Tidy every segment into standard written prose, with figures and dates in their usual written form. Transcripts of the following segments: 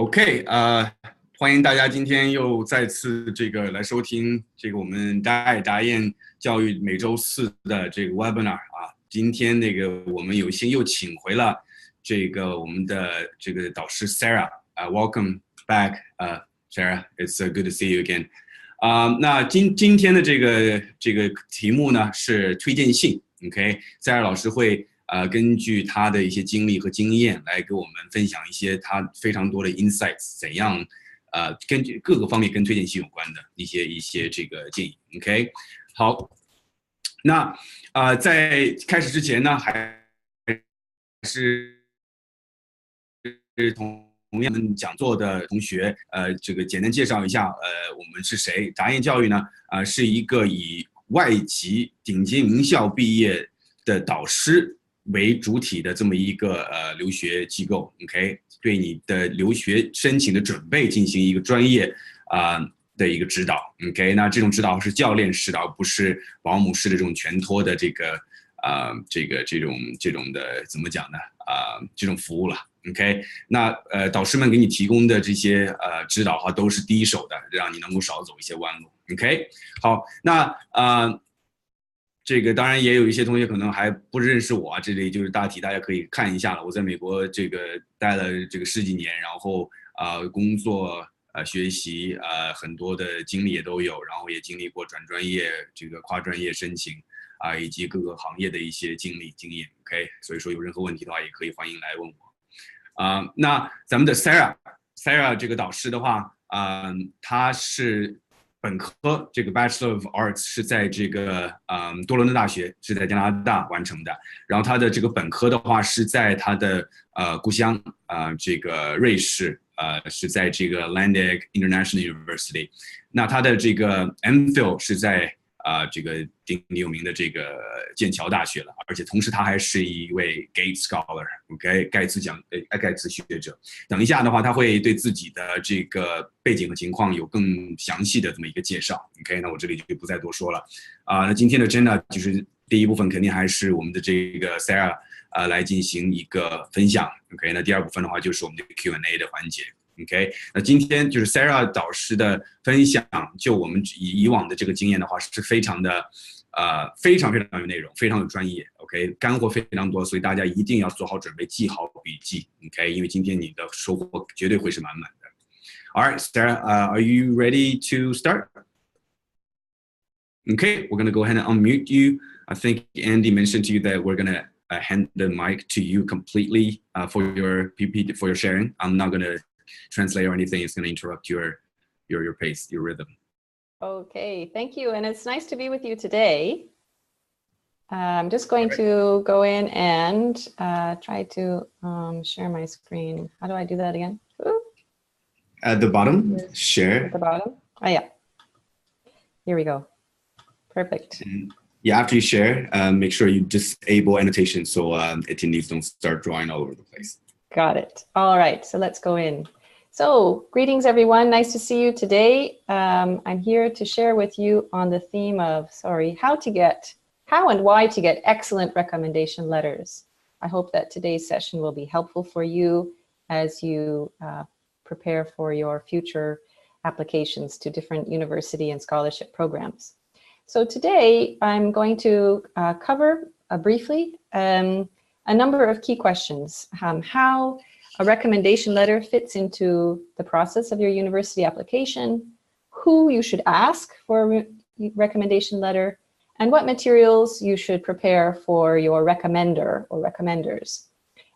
OK，欢迎大家今天又再次来收听我们达彦教育每周四的webinar 啊。今天我们有幸又请回了我们的导师 Sarah 啊，Welcome back Sarah，It's good to see you again。那今天的这个题目呢是推荐信 ，OK，Sarah 老师会根据他的一些经历和经验来给我们分享一些他非常多的 insights， 怎样根据各个方面跟推荐信有关的一些建议 ，OK。好，那在开始之前呢，还是同样讲座的同学，简单介绍一下，我们是谁？达彦教育呢，是一个以外籍顶尖名校毕业的导师为主体的这么一个留学机构 ，OK， 对你的留学申请的准备进行一个专业的一个指导 ，OK， 那这种指导是教练式的，而不是保姆式的这种全托的这种的怎么讲呢？这种服务了 ，OK， 那导师们给你提供的这些指导都是第一手的，让你能够少走一些弯路 ，OK， 好，那当然也有一些同学可能还不认识我这里就是大体大家可以看一下了。我在美国待了10几年，然后工作学习很多的经历也都有，然后也经历过转专业跨专业申请以及各个行业的一些经验 ，OK， 所以说有任何问题的话也可以欢迎来问我。那咱们的 Sarah 这个导师的话，他是本科Bachelor of Arts 是在多伦多大学是在加拿大完成的，然后他的本科的话是在他的故乡瑞士是在Landic International University， 那他的MPhil 是在鼎有名的剑桥大学了，而且同时他还是一位 Gates Scholar，OK， 盖茨学者。等一下的话，他会对自己的背景和情况有更详细的这么一个介绍 ，OK， 那我这里就不再多说了。那今天的真的就是第一部分肯定还是我们的Sarah 来进行一个分享 ，OK， 那第二部分的话就是我们的 Q&A 的环节。OK， 那今天就是 Sarah 导师的分享，就我们以往的经验的话，是非常的，非常有内容，非常有专业 ，OK， 干货非常多，所以大家一定要做好准备，记好笔记 ，OK， 因为今天你的收获绝对会是满满的。All right, Sarah, are you ready to start? Okay, we're gonna go ahead and unmute you. I think Andy mentioned to you that we're gonna hand the mic to you completely for your PPT, for your sharing. I'm not gonna translate or anything. It's going to interrupt your pace, your rhythm. Okay, thank you. And it's nice to be with you today. I'm just going to go in and try to share my screen. How do I do that again? Ooh. At the bottom, share. At the bottom? Oh, yeah. Here we go. Perfect. And yeah, after you share, make sure you disable annotation so attendees don't start drawing all over the place. Got it. All right, so let's go in. So, greetings everyone, nice to see you today. I'm here to share with you on the theme of, how and why to get excellent recommendation letters. I hope that today's session will be helpful for you as you prepare for your future applications to different university and scholarship programs. So today I'm going to cover briefly a number of key questions. How a recommendation letter fits into the process of your university application, who you should ask for a recommendation letter, and what materials you should prepare for your recommender or recommenders.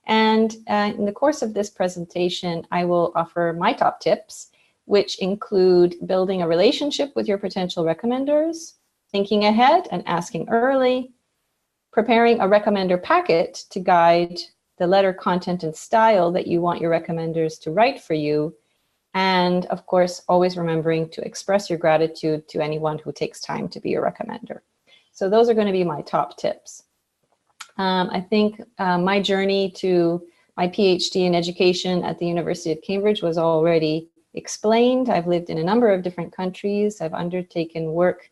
And in the course of this presentation, I will offer my top tips, which include building a relationship with your potential recommenders, thinking ahead and asking early, preparing a recommender packet to guide the letter content and style that you want your recommenders to write for you, and of course, always remembering to express your gratitude to anyone who takes time to be your recommender. So those are going to be my top tips. I think my journey to my PhD in education at the University of Cambridge was already explained. I've lived in a number of different countries. I've undertaken work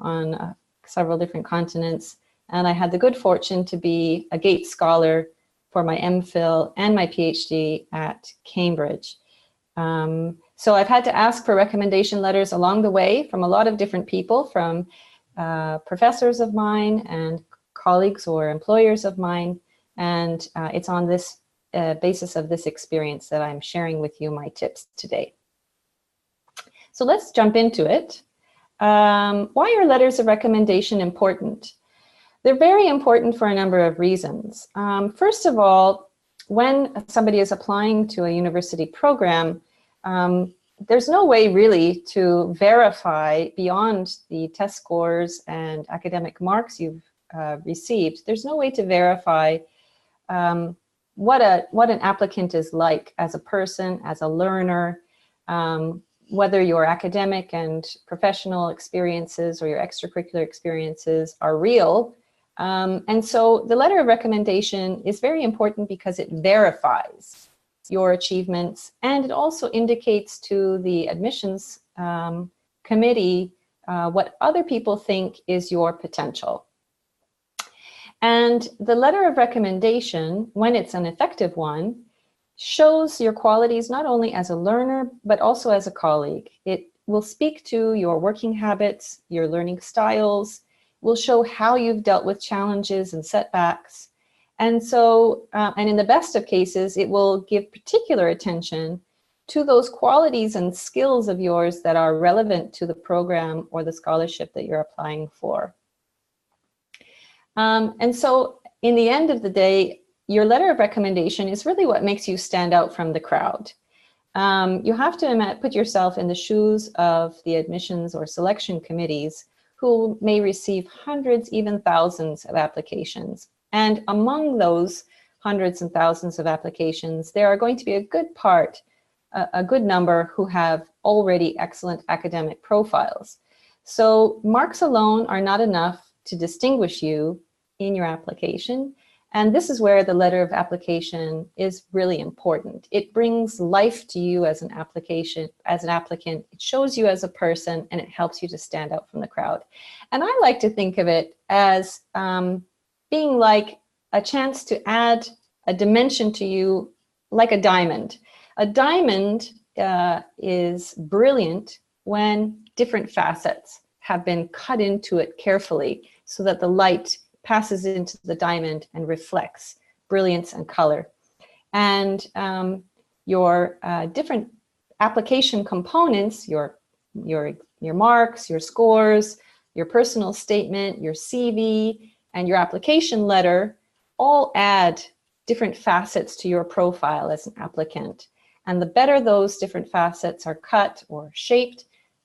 on several different continents. And I had the good fortune to be a Gates Scholar for my MPhil and my PhD at Cambridge. So I've had to ask for recommendation letters along the way from a lot of different people, from professors of mine and colleagues or employers of mine. And it's on this basis of this experience that I'm sharing with you my tips today. So let's jump into it. Why are letters of recommendation important? They're very important for a number of reasons. First of all, when somebody is applying to a university program, there's no way really to verify beyond the test scores and academic marks you've received. There's no way to verify what an applicant is like as a person, as a learner, whether your academic and professional experiences or your extracurricular experiences are real. And so the letter of recommendation is very important because it verifies your achievements, and it also indicates to the admissions committee what other people think is your potential. And the letter of recommendation, when it's an effective one, shows your qualities not only as a learner, but also as a colleague. It will speak to your working habits, your learning styles, will show how you've dealt with challenges and setbacks. And so, and in the best of cases, it will give particular attention to those qualities and skills of yours that are relevant to the program or the scholarship that you're applying for. And so, in the end of the day, your letter of recommendation is really what makes you stand out from the crowd. You have to put yourself in the shoes of the admissions or selection committees who may receive hundreds, even thousands of applications. And among those hundreds and thousands of applications, there are going to be a good number who have already excellent academic profiles. So marks alone are not enough to distinguish you in your application. And this is where the letter of application is really important. It brings life to you as an applicant. It shows you as a person, and it helps you to stand out from the crowd. And I like to think of it as being like a chance to add a dimension to you, like a diamond. A diamond is brilliant when different facets have been cut into it carefully so that the light passes into the diamond and reflects brilliance and color. And your different application components, your marks, your scores, your personal statement, your CV, and your application letter all add different facets to your profile as an applicant. And the better those different facets are cut or shaped,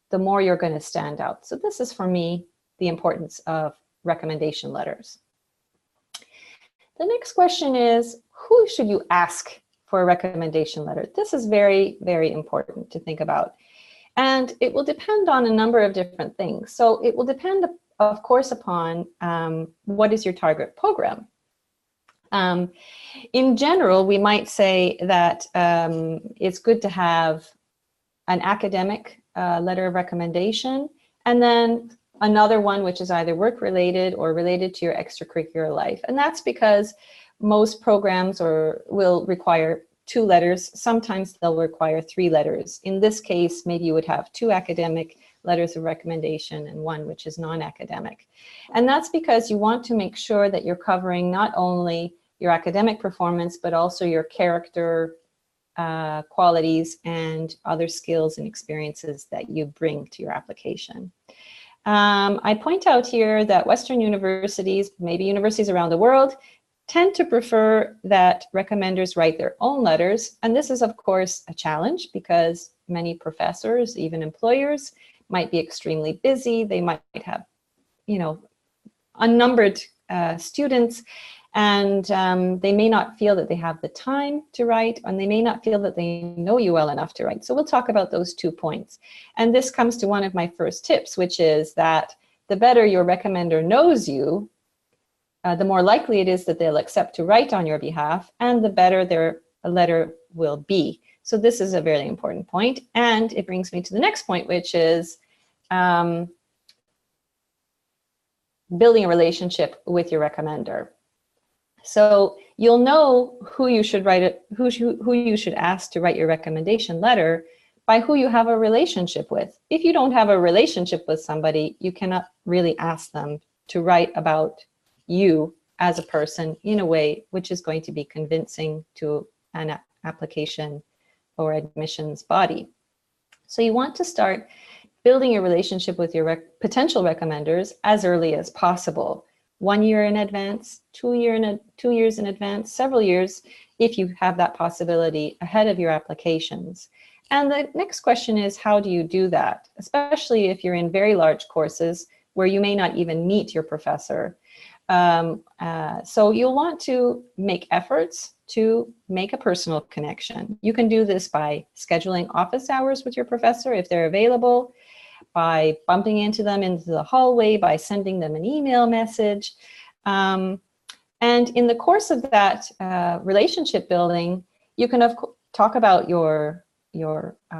the more you're going to stand out. So this is, for me, the importance of recommendation letters. The next question is, who should you ask for a recommendation letter? This is very, very important to think about. And it will depend on a number of different things. So it will depend, of course, upon what is your target program. In general, we might say that it's good to have an academic letter of recommendation, and then another one which is either work-related or related to your extracurricular life. And that's because most programs will require 2 letters. Sometimes they'll require 3 letters. In this case, maybe you would have 2 academic letters of recommendation and 1 which is non-academic. And that's because you want to make sure that you're covering not only your academic performance, but also your character qualities and other skills and experiences that you bring to your application. I point out here that Western universities, maybe universities around the world, tend to prefer that recommenders write their own letters. And this is, of course, a challenge because many professors, even employers, might be extremely busy. They might have, unnumbered students, and they may not feel that they have the time to write, and they may not feel that they know you well enough to write. So we'll talk about those 2 points. And this comes to one of my first tips, which is that the better your recommender knows you, the more likely it is that they'll accept to write on your behalf, and the better their letter will be. So this is a very important point. And it brings me to the next point, which is building a relationship with your recommender. So you'll know who you should who you should ask to write your recommendation letter by who you have a relationship with. If you don't have a relationship with somebody, you cannot really ask them to write about you as a person in a way which is going to be convincing to an application or admissions body. So you want to start building a relationship with your potential recommenders as early as possible. 1 year in advance, 2 years in advance, several years, if you have that possibility ahead of your applications. And the next question is, how do you do that? Especially if you're in very large courses where you may not even meet your professor. So you'll want to make efforts to make a personal connection. You can do this by scheduling office hours with your professor if they're available, by bumping into them into the hallway, by sending them an email message. And in the course of that relationship building, you can talk about your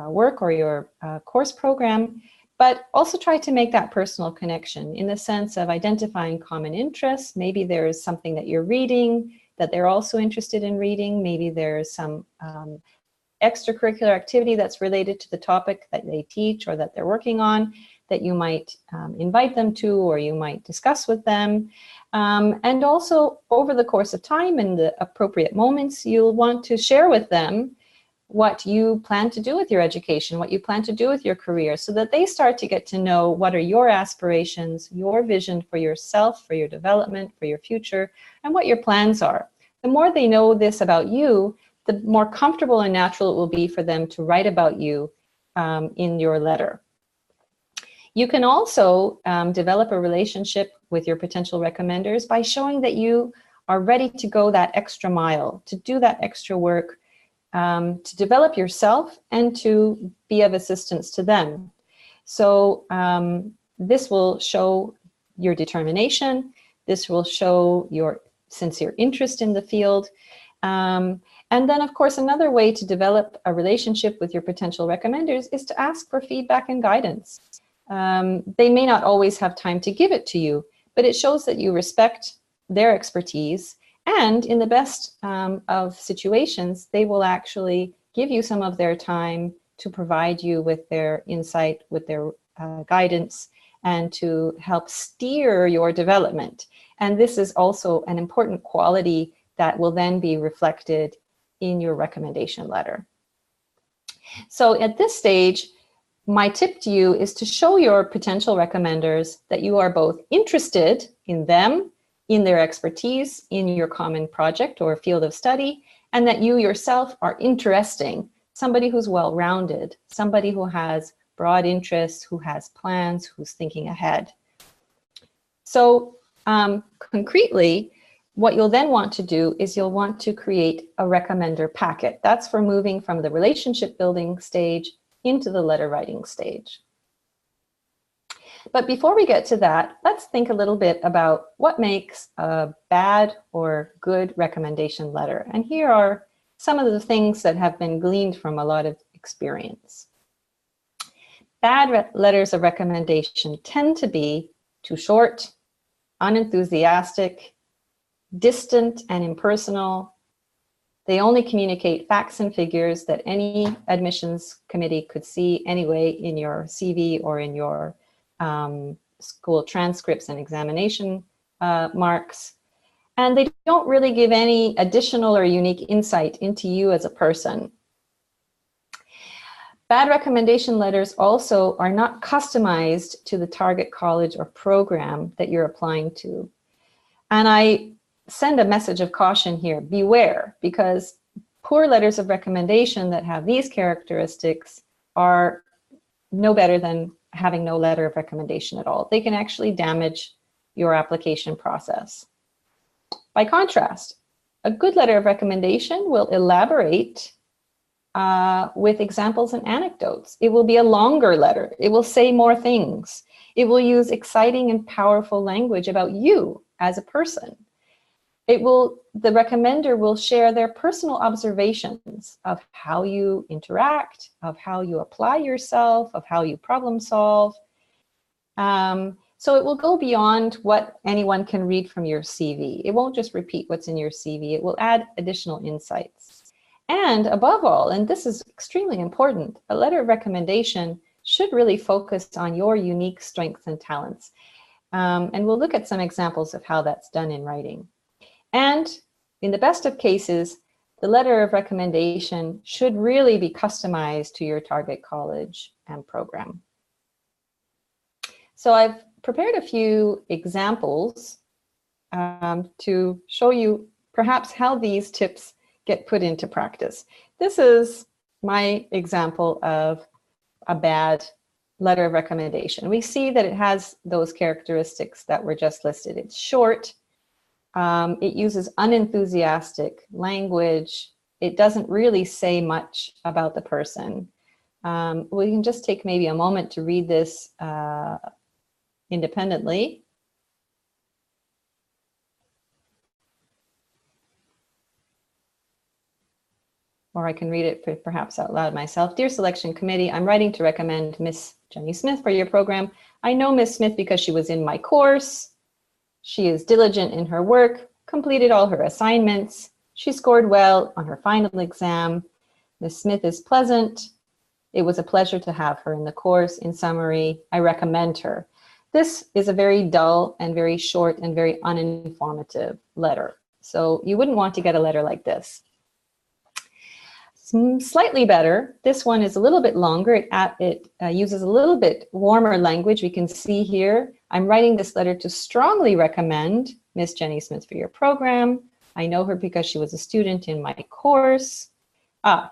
work or your course program, but also try to make that personal connection in the sense of identifying common interests. Maybe there's something that you're reading that they're also interested in reading. Maybe there's some extracurricular activity that's related to the topic that they teach or that they're working on that you might invite them to, or you might discuss with them. And also over the course of time and the appropriate moments, you'll want to share with them what you plan to do with your education, what you plan to do with your career, so that they start to get to know what are your aspirations, your vision for yourself, for your development, for your future, and what your plans are. The more they know this about you, the more comfortable and natural it will be for them to write about you in your letter. You can also develop a relationship with your potential recommenders by showing that you are ready to go that extra mile, to do that extra work, to develop yourself and to be of assistance to them. So this will show your determination. This will show your sincere interest in the field. And then, of course, another way to develop a relationship with your potential recommenders is to ask for feedback and guidance. They may not always have time to give it to you, but it shows that you respect their expertise. And in the best of situations, they will actually give you some of their time to provide you with their insight, with their guidance, and to help steer your development. And this is also an important quality that will then be reflected in your recommendation letter. So at this stage, my tip to you is to show your potential recommenders that you are both interested in them, in their expertise, in your common project or field of study, and that you yourself are interesting, somebody who's well-rounded, somebody who has broad interests, who has plans, who's thinking ahead. So concretely, what you'll then want to do is you'll want to create a recommender packet. That's for moving from the relationship building stage into the letter writing stage. But before we get to that, let's think a little bit about what makes a bad or good recommendation letter. And here are some of the things that have been gleaned from a lot of experience. Bad letters of recommendation tend to be too short, unenthusiastic, distant and impersonal. They only communicate facts and figures that any admissions committee could see anyway in your CV or in your school transcripts and examination marks. And they don't really give any additional or unique insight into you as a person. Bad recommendation letters also are not customized to the target college or program that you're applying to. And I send a message of caution here, beware, because poor letters of recommendation that have these characteristics are no better than having no letter of recommendation at all. They can actually damage your application process. By contrast, a good letter of recommendation will elaborate with examples and anecdotes. It will be a longer letter. It will say more things. It will use exciting and powerful language about you as a person. The recommender will share their personal observations of how you interact, of how you apply yourself, of how you problem solve. So it will go beyond what anyone can read from your CV. It won't just repeat what's in your CV. It will add additional insights. And above all, and this is extremely important, a letter of recommendation should really focus on your unique strengths and talents. And we'll look at some examples of how that's done in writing. And in the best of cases, the letter of recommendation should really be customized to your target college and program. So I've prepared a few examples to show you perhaps how these tips get put into practice. This is my example of a bad letter of recommendation. We see that it has those characteristics that were just listed. It's short. It uses unenthusiastic language. It doesn't really say much about the person. We can just take maybe a moment to read this independently. Or I can read it perhaps out loud myself. Dear Selection Committee, I'm writing to recommend Miss Jenny Smith for your program. I know Miss Smith because she was in my course. She is diligent in her work, completed all her assignments. She scored well on her final exam. Miss Smith is pleasant. It was a pleasure to have her in the course. In summary, I recommend her. This is a very dull and very short and very uninformative letter. So you wouldn't want to get a letter like this. Slightly better. This one is a little bit longer. It uses a little bit warmer language. We can see here, I'm writing this letter to strongly recommend Miss Jenny Smith for your program. I know her because she was a student in my course.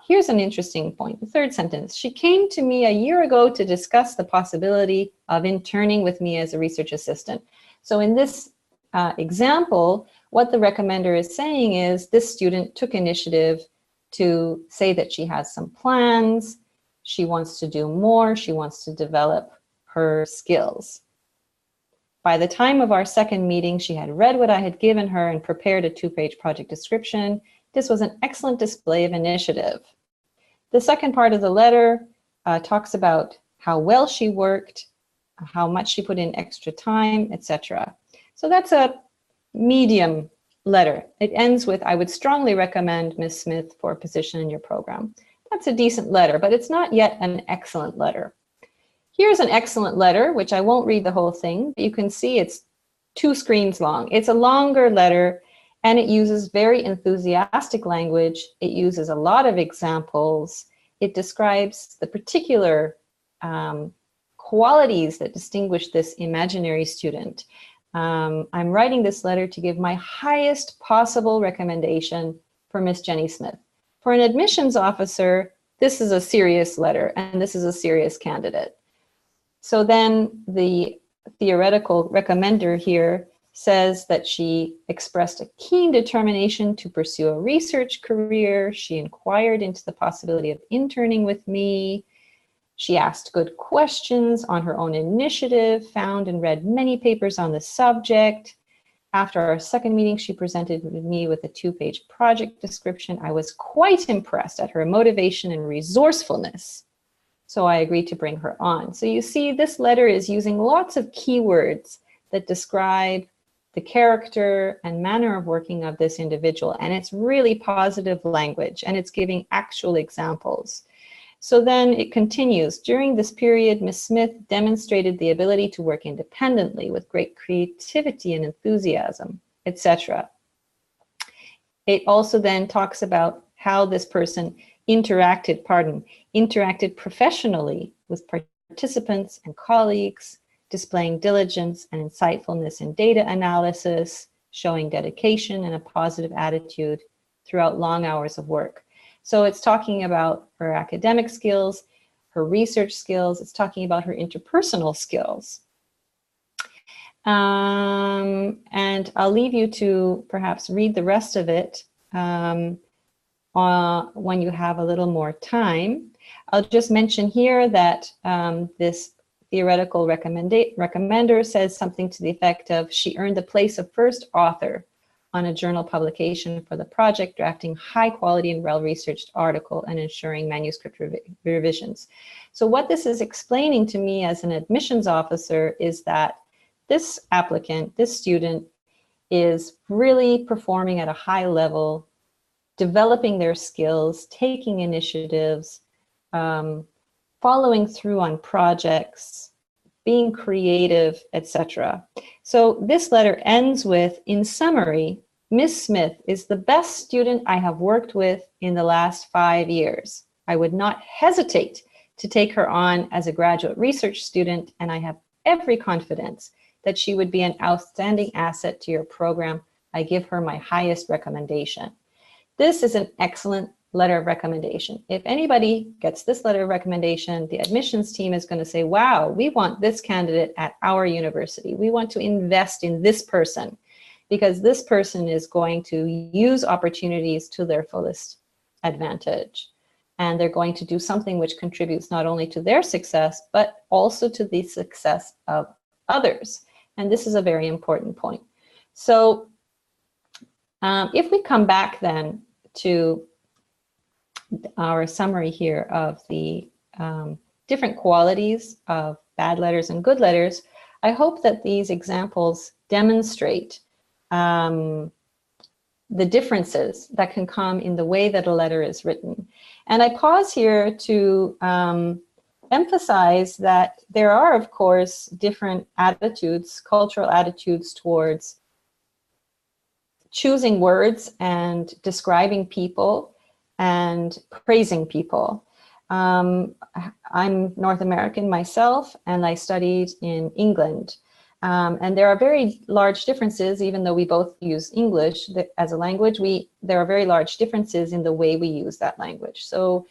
Here's an interesting point. The third sentence. She came to me a year ago to discuss the possibility of interning with me as a research assistant. So in this example, what the recommender is saying is this student took initiative to say that she has some plans, she wants to do more, she wants to develop her skills. By the time of our second meeting, she had read what I had given her and prepared a 2-page project description. This was an excellent display of initiative. The second part of the letter talks about how well she worked, how much she put in extra time, etc. So that's a medium letter. It ends with, I would strongly recommend Ms. Smith for a position in your program. That's a decent letter, but it's not yet an excellent letter. Here's an excellent letter, which I won't read the whole thing, but you can see it's 2 screens long. It's a longer letter, and it uses very enthusiastic language. It uses a lot of examples. It describes the particular qualities that distinguish this imaginary student. I'm writing this letter to give my highest possible recommendation for Miss Jenny Smith. For an admissions officer, this is a serious letter, and this is a serious candidate. So then the theoretical recommender here says that she expressed a keen determination to pursue a research career. She inquired into the possibility of interning with me. She asked good questions on her own initiative, found and read many papers on the subject. After our second meeting, she presented me with a 2-page project description. I was quite impressed at her motivation and resourcefulness, so I agreed to bring her on. So you see, this letter is using lots of keywords that describe the character and manner of working of this individual, and it's really positive language, and it's giving actual examples. So then it continues. During this period, Ms. Smith demonstrated the ability to work independently with great creativity and enthusiasm, etc. It also then talks about how this person interacted professionally with participants and colleagues, displaying diligence and insightfulness in data analysis, showing dedication and a positive attitude throughout long hours of work. So it's talking about her academic skills, her research skills. It's talking about her interpersonal skills. And I'll leave you to perhaps read the rest of it when you have a little more time. I'll just mention here that this theoretical recommender says something to the effect of, she earned the place of first author on a journal publication for the project, drafting high quality and well-researched article and ensuring manuscript revisions. So what this is explaining to me as an admissions officer is that this applicant, this student, is really performing at a high level, developing their skills, taking initiatives, following through on projects, being creative, etc. So this letter ends with, in summary, Miss Smith is the best student I have worked with in the last 5 years. I would not hesitate to take her on as a graduate research student, and I have every confidence that she would be an outstanding asset to your program. I give her my highest recommendation. This is an excellent letter of recommendation. If anybody gets this letter of recommendation, the admissions team is going to say, wow, we want this candidate at our university. We want to invest in this person because this person is going to use opportunities to their fullest advantage. And they're going to do something which contributes not only to their success, but also to the success of others. And this is a very important point. So if we come back then to our summary here of the different qualities of bad letters and good letters, I hope that these examples demonstrate the differences that can come in the way that a letter is written. And I pause here to emphasize that there are, of course, different attitudes, cultural attitudes towards choosing words and describing people and praising people. I'm North American myself, and I studied in England. And there are very large differences, even though we both use English as a language, there are very large differences in the way we use that language. So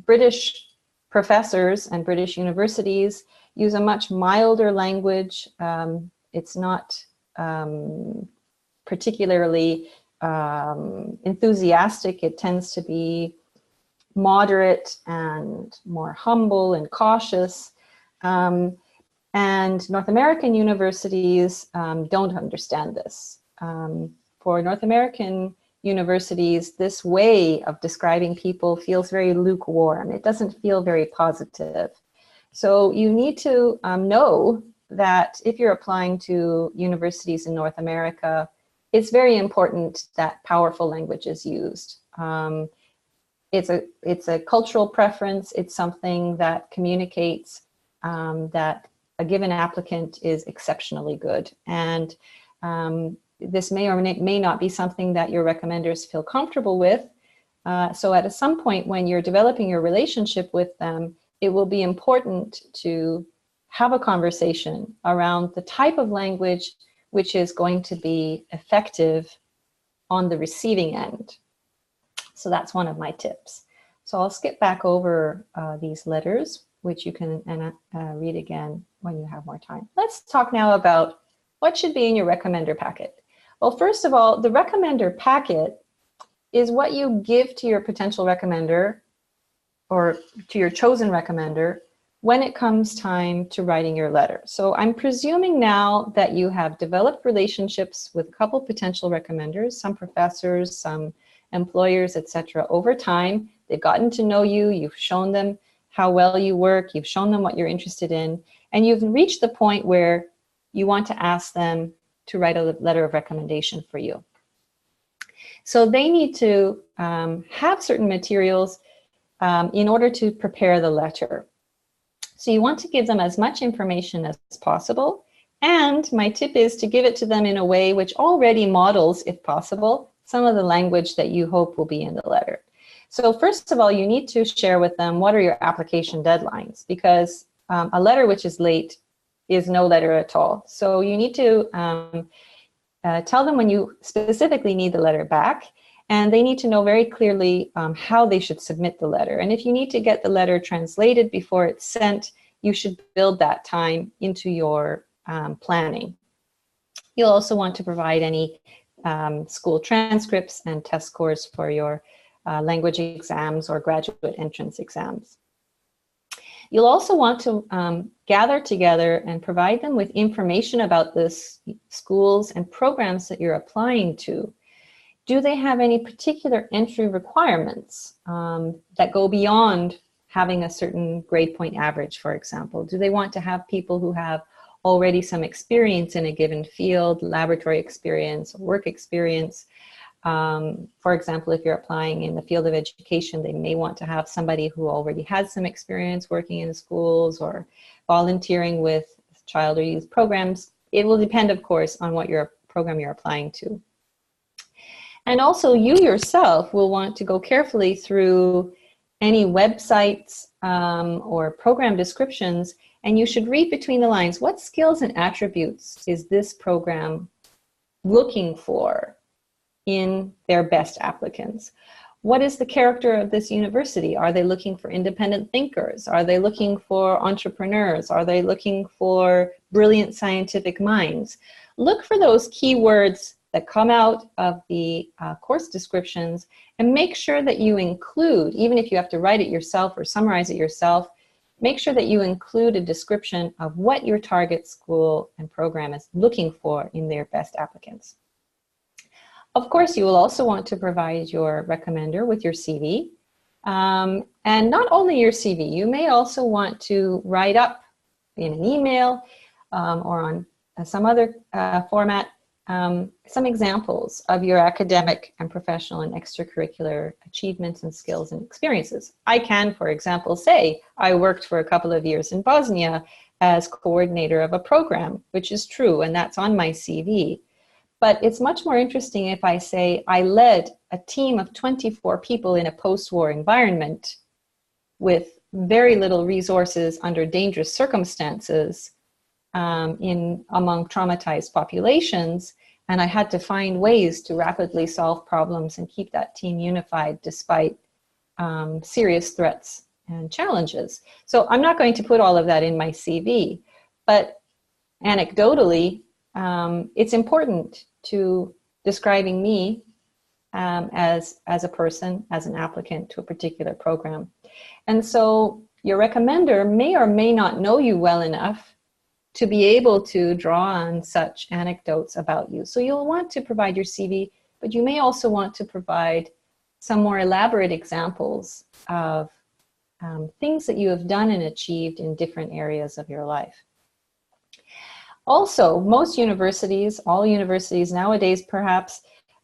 British professors and British universities use a much milder language. It's not particularly enthusiastic. It tends to be moderate and more humble and cautious. And North American universities don't understand this. For North American universities, this way of describing people feels very lukewarm. It doesn't feel very positive. So you need to know that if you're applying to universities in North America, it's very important that powerful language is used. It's a cultural preference. It's something that communicates that a given applicant is exceptionally good. And this may or may not be something that your recommenders feel comfortable with. So at some point when you're developing your relationship with them, it will be important to have a conversation around the type of language which is going to be effective on the receiving end. So that's one of my tips. So I'll skip back over these letters, which you can read again when you have more time. Let's talk now about what should be in your recommender packet. Well, first of all, the recommender packet is what you give to your potential recommender or to your chosen recommender when it comes time to writing your letter. So I'm presuming now that you have developed relationships with a couple potential recommenders, some professors, some employers, etc. over time. They've gotten to know you, you've shown them how well you work, you've shown them what you're interested in, and you've reached the point where you want to ask them to write a letter of recommendation for you. So they need to have certain materials in order to prepare the letter. So you want to give them as much information as possible. And my tip is to give it to them in a way which already models, if possible, some of the language that you hope will be in the letter. So first of all, you need to share with them what are your application deadlines, because a letter which is late is no letter at all. So you need to tell them when you specifically need the letter back, and they need to know very clearly how they should submit the letter. And if you need to get the letter translated before it's sent, you should build that time into your planning. You'll also want to provide any school transcripts and test scores for your language exams or graduate entrance exams. You'll also want to gather together and provide them with information about the schools and programs that you're applying to. Do they have any particular entry requirements that go beyond having a certain grade point average, for example? Do they want to have people who have already some experience in a given field, laboratory experience, work experience. For example, if you're applying in the field of education, they may want to have somebody who already has some experience working in schools or volunteering with child or youth programs. It will depend, of course, on what your program you're applying to. And also you yourself will want to go carefully through any websites or program descriptions, and you should read between the lines. What skills and attributes is this program looking for in their best applicants? What is the character of this university? Are they looking for independent thinkers? Are they looking for entrepreneurs? Are they looking for brilliant scientific minds? Look for those keywords that come out of the course descriptions, and make sure that you include, even if you have to write it yourself or summarize it yourself, make sure that you include a description of what your target school and program is looking for in their best applicants. Of course, you will also want to provide your recommender with your CV. And not only your CV, you may also want to write up in an email or on some other format some examples of your academic and professional and extracurricular achievements and skills and experiences. I can, for example, say I worked for a couple of years in Bosnia as coordinator of a program, which is true, and that's on my CV. But it's much more interesting if I say I led a team of 24 people in a post-war environment with very little resources under dangerous circumstances among traumatized populations, and I had to find ways to rapidly solve problems and keep that team unified despite serious threats and challenges. So I'm not going to put all of that in my CV, but anecdotally, it's important to describing me as a person, as an applicant to a particular program. And so your recommender may or may not know you well enough to be able to draw on such anecdotes about you. So you'll want to provide your CV, but you may also want to provide some more elaborate examples of things that you have done and achieved in different areas of your life. Also, most universities, all universities nowadays perhaps,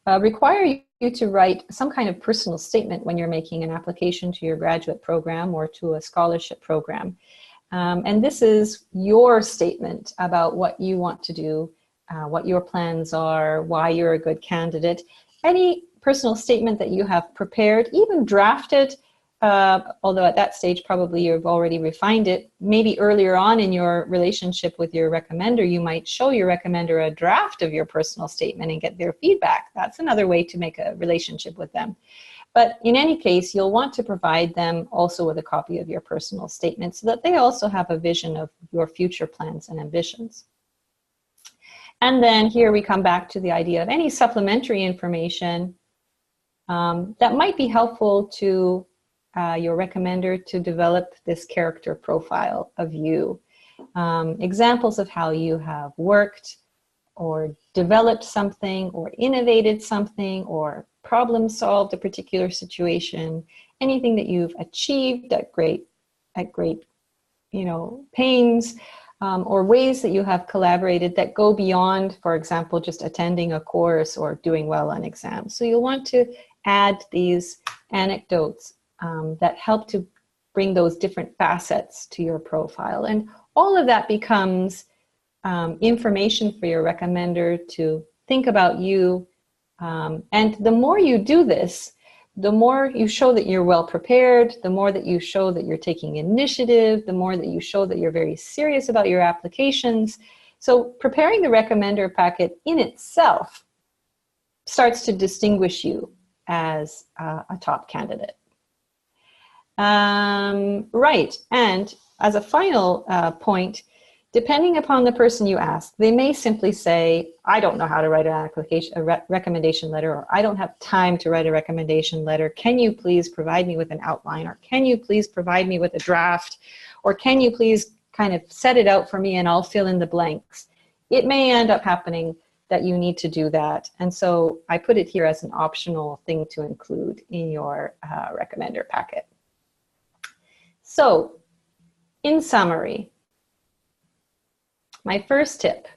require you to write some kind of personal statement when you're making an application to your graduate program or to a scholarship program. And this is your statement about what you want to do, what your plans are, why you're a good candidate. Any personal statement that you have prepared, even drafted, although at that stage probably you've already refined it. Maybe earlier on in your relationship with your recommender, you might show your recommender a draft of your personal statement and get their feedback. That's another way to make a relationship with them. But in any case, you'll want to provide them also with a copy of your personal statement so that they also have a vision of your future plans and ambitions. And then here we come back to the idea of any supplementary information that might be helpful to your recommender to develop this character profile of you. Examples of how you have worked or developed something or innovated something or problem solved a particular situation, anything that you've achieved at great pains, or ways that you have collaborated that go beyond, for example, just attending a course or doing well on exams. So you'll want to add these anecdotes that help to bring those different facets to your profile. And all of that becomes information for your recommender to think about you. And the more you do this, the more you show that you're well prepared, the more that you show that you're taking initiative, the more that you show that you're very serious about your applications. So preparing the recommender packet in itself starts to distinguish you as a top candidate. Right, and as a final point, depending upon the person you ask, they may simply say, I don't know how to write an application, a recommendation letter, or I don't have time to write a recommendation letter. Can you please provide me with an outline? Or can you please provide me with a draft? Or can you please kind of set it out for me and I'll fill in the blanks? It may end up happening that you need to do that. And so I put it here as an optional thing to include in your recommender packet. So in summary, My first tip,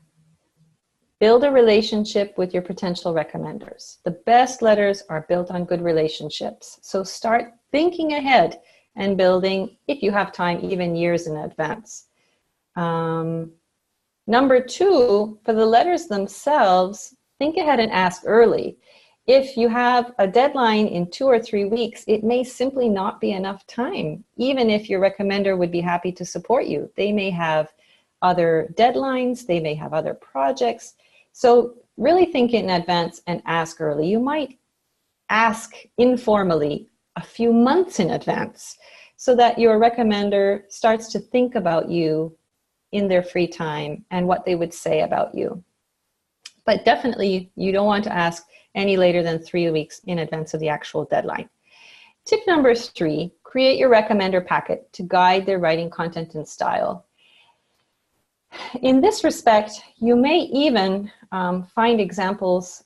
build a relationship with your potential recommenders. The best letters are built on good relationships. So start thinking ahead and building, if you have time, even years in advance. Number two, for the letters themselves, think ahead and ask early. If you have a deadline in 2 or 3 weeks, it may simply not be enough time, even if your recommender would be happy to support you. They may have other deadlines, they may have other projects. So really think in advance and ask early. You might ask informally a few months in advance so that your recommender starts to think about you in their free time and what they would say about you. But definitely you don't want to ask any later than 3 weeks in advance of the actual deadline. Tip number 3, create your recommender packet to guide their writing content and style. In this respect, you may even find examples,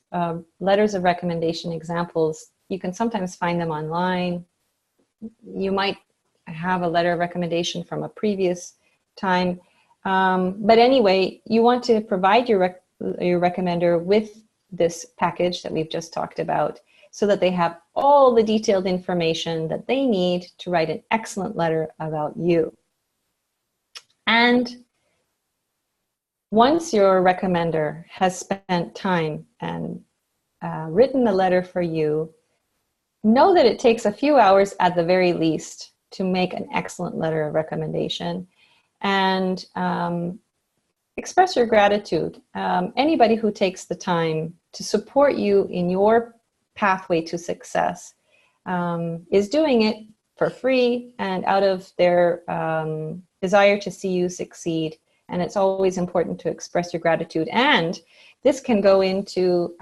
letters of recommendation examples. You can sometimes find them online. You might have a letter of recommendation from a previous time. But anyway, you want to provide your recommender with this package that we've just talked about so that they have all the detailed information that they need to write an excellent letter about you. And once your recommender has spent time and written a letter for you, know that it takes a few hours at the very least to make an excellent letter of recommendation. And express your gratitude. Anybody who takes the time to support you in your pathway to success is doing it for free and out of their desire to see you succeed. And it's always important to express your gratitude. And this can go into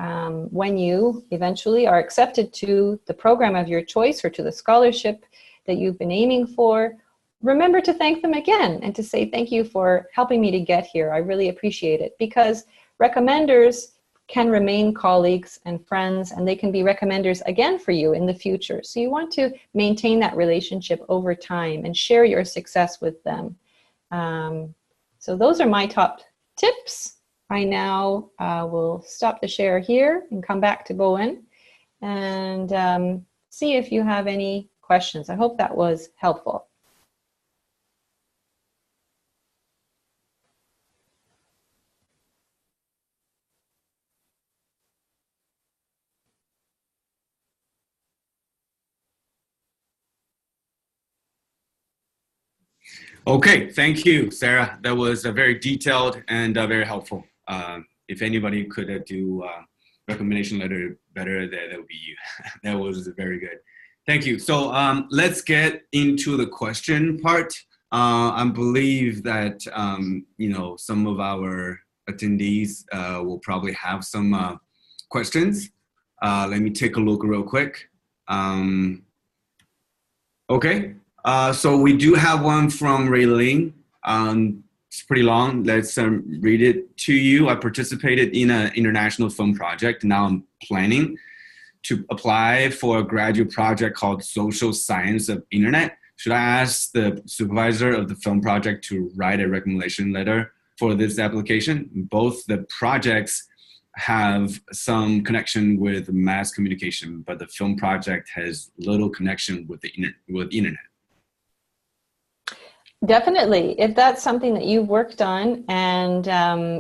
when you eventually are accepted to the program of your choice or to the scholarship that you've been aiming for. Remember to thank them again and to say, thank you for helping me to get here. I really appreciate it, because recommenders can remain colleagues and friends, and they can be recommenders again for you in the future. So you want to maintain that relationship over time and share your success with them. So those are my top tips. I now will stop the share here and come back to Bowen and see if you have any questions. I hope that was helpful. Okay, thank you, Sarah. That was very detailed and very helpful. If anybody could do recommendation letter better, that would be you. That was very good. Thank you. So let's get into the question part. I believe that some of our attendees will probably have some questions. Let me take a look real quick. Okay. So we do have one from Ray Ling. It's pretty long. Let's read it to you. I participated in an international film project. Now I'm planning to apply for a graduate project called Social Science of Internet. Should I ask the supervisor of the film project to write a recommendation letter for this application? Both the projects have some connection with mass communication, but the film project has little connection with the internet. Definitely. If that's something that you've worked on and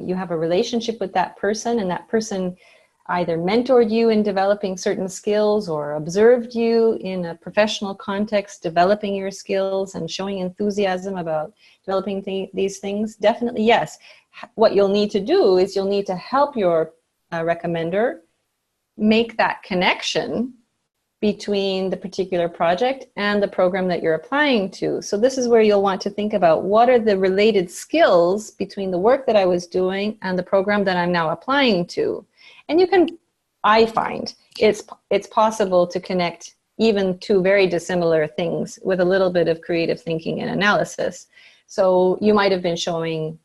you have a relationship with that person, and that person either mentored you in developing certain skills or observed you in a professional context, developing your skills and showing enthusiasm about developing these things, definitely yes. What you'll need to do is you'll need to help your recommender make that connection between the particular project and the program that you're applying to. So this is where you'll want to think about what are the related skills between the work that I was doing and the program that I'm now applying to. And you can, I find, it's possible to connect even two very dissimilar things with a little bit of creative thinking and analysis. So you might have been showing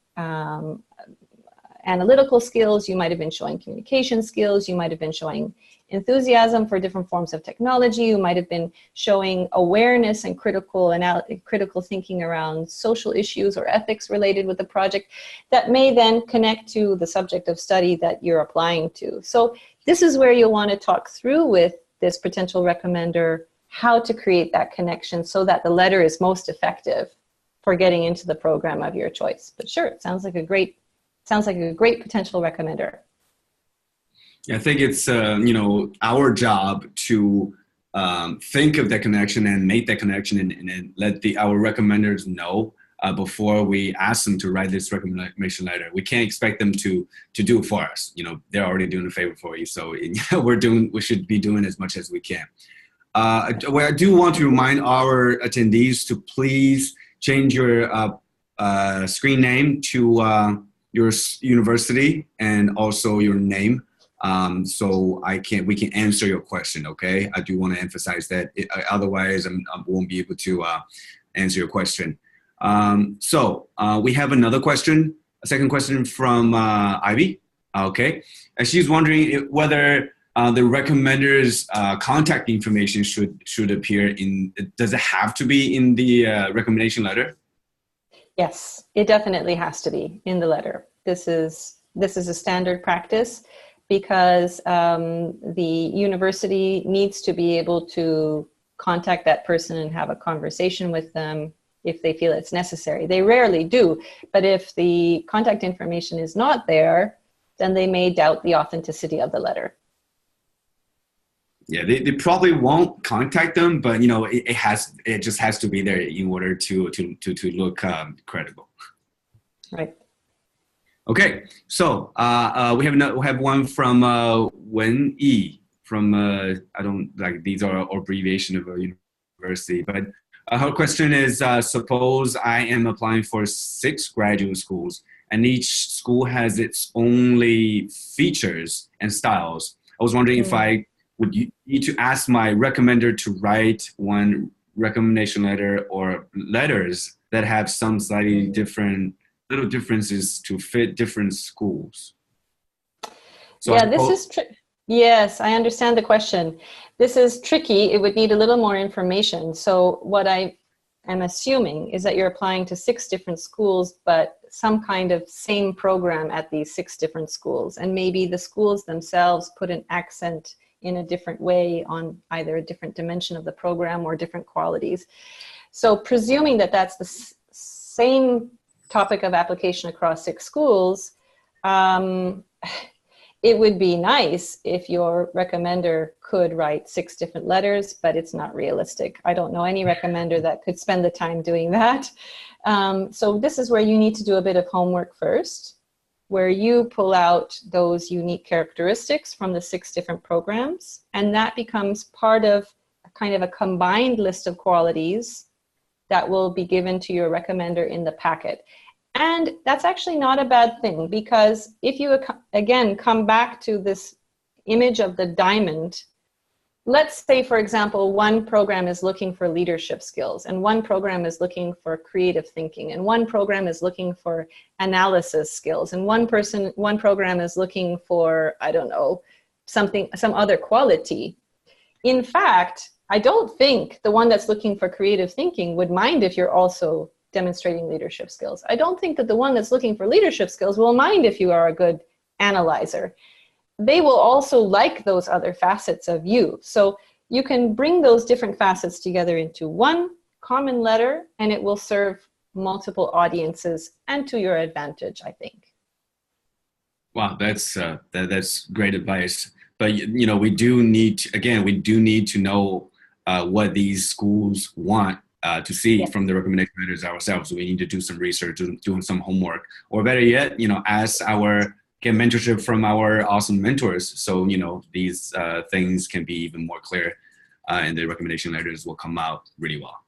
analytical skills, you might have been showing communication skills, you might have been showing enthusiasm for different forms of technology, who might have been showing awareness and critical thinking around social issues or ethics related with the project, that may then connect to the subject of study that you're applying to. So this is where you'll want to talk through with this potential recommender how to create that connection so that the letter is most effective for getting into the program of your choice. But sure, it sounds like a great potential recommender. I think it's our job to think of that connection and make that connection and let our recommenders know before we ask them to write this recommendation letter. We can't expect them to do it for us. They're already doing a favor for you, so we should be doing as much as we can. I do want to remind our attendees to please change your screen name to your university and also your name, so we can answer your question. Okay, I do want to emphasize that. Otherwise, I won't be able to answer your question. So we have another question, a second question from Ivy. Okay, and she's wondering whether the recommender's contact information should appear in. Does it have to be in the recommendation letter? Yes, it definitely has to be in the letter. This is a standard practice because the university needs to be able to contact that person and have a conversation with them if they feel it's necessary. They rarely do, but if the contact information is not there, then they may doubt the authenticity of the letter. Yeah, they probably won't contact them, but it just has to be there in order to look credible. Right. Okay, so we have one from Wen Yi from I don't like, these are abbreviation of a university, but her question is: suppose I am applying for 6 graduate schools, and each school has its only features and styles. I was wondering if I would need to ask my recommender to write one recommendation letter or letters that have some slightly different little differences to fit different schools. So yeah, yes, I understand the question. This is tricky. It would need a little more information. So what I am assuming is that you're applying to 6 different schools, but some kind of same program at these 6 different schools. And maybe the schools themselves put an accent in a different way on either a different dimension of the program or different qualities. So presuming that that's the same topic of application across 6 schools, it would be nice if your recommender could write 6 different letters, but it's not realistic. I don't know any recommender that could spend the time doing that. So this is where you need to do a bit of homework first, where you pull out those unique characteristics from the 6 different programs, and that becomes part of kind of a combined list of qualities that will be given to your recommender in the packet. And that's actually not a bad thing, because if you, again, come back to this image of the diamond, let's say, for example, one program is looking for leadership skills, and one program is looking for creative thinking, and one program is looking for analysis skills, and one program is looking for, I don't know, some other quality. In fact, I don't think the one that's looking for creative thinking would mind if you're also demonstrating leadership skills. I don't think that the one that's looking for leadership skills will mind if you are a good analyzer. They will also like those other facets of you. So you can bring those different facets together into one common letter, and it will serve multiple audiences and to your advantage, I think. Wow, that's great advice. But we do need to know what these schools want to see from the recommendation letters ourselves. So we need to do some research, do some homework, or better yet, get mentorship from our awesome mentors. So, these things can be even more clear, and the recommendation letters will come out really well.